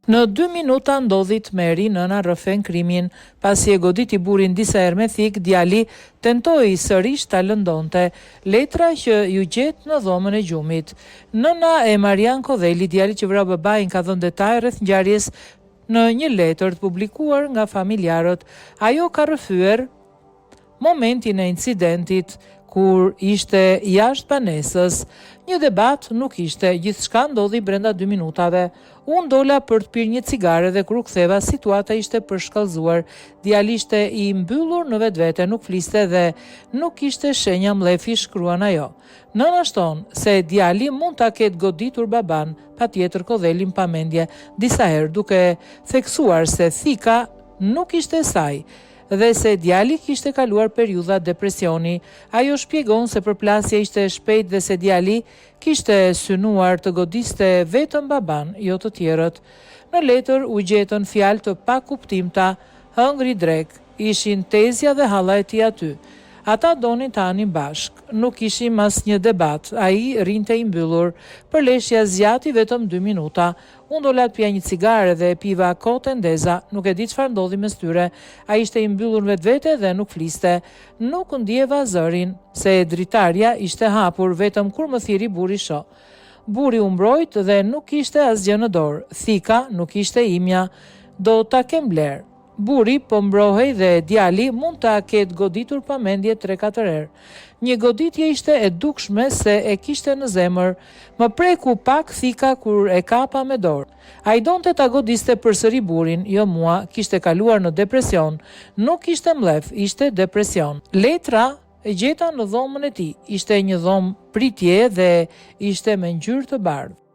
Në 2 minuta ndodhi tmerri, nëna rrëfen krimin. Pasi e goditi burrin disa herë me thik, djali tentoi sërish ta lëndonte. Letra që ju gjet në dhomën e gjumit. Nëna e Marian Kodheli, djali që vrau babain, ka dhënë detaj rreth ngjarjes në një letër të publikuar nga familjarët. Ajo ka rrëfyer momentin e incidentit kur ishte jashtë banesës. Një debat nuk ishte, gjithçka ndodhi brenda 2 minutave. Unë dola për të pirë një cigare dhe kur u ktheva, situata ishte përshkallëzuar. Djali ishte i mbyllur në vetvete, nuk fliste dhe nuk ishte shenja mlefi, shkruan ajo. Nëna shton se djali mund ta ketë goditur baban, patjetër Kodheli pamendje disa herë, duke theksuar se thika nuk ishte e saj dhe se djali kishte kaluar periudha depresioni. Ajo shpjegon se përplasja ishte e shpejtë dhe se djali kishte synuar të godiste vetëm baban, jo të tjerët. Në letër u gjetën fjalë të pakuptimta, hëngri drek, ishin Tezja dhe halla e tij aty. Ata donin të hanin bashk, nuk ishim asnjë debat, ai rinte i mbyllur, përleshja zgjati vetëm 2 minuta. Unë dola të pija një cigare dhe piva kote ndeza, nuk e di çfarë ndodhi mes tyre. Ai ishte i mbyllur në vetvete dhe nuk fliste. Nuk ndjeva zërin, se dritarja ishte hapur vetëm kur më thiri burri shoh. Burri u mbrojt dhe nuk ishte asgjë në dorë. Thika nuk ishte imja, do ta kem bler. Burri po mbrohej dhe djali mund ta ketë goditur pamendje 3-4 herë. Një goditje ishte e dukshme se e kishte në zemër. Më preku pak thika kur e kapa me dorë. Ai donte ta godiste përsëri burrin, jo mua, kishte kaluar në depresion. Nuk ishte mlef, ishte depresion. Letra e gjeta në dhomën e tij. Ishte një dhomë pritje dhe ishte me ngjyrë të bardhë.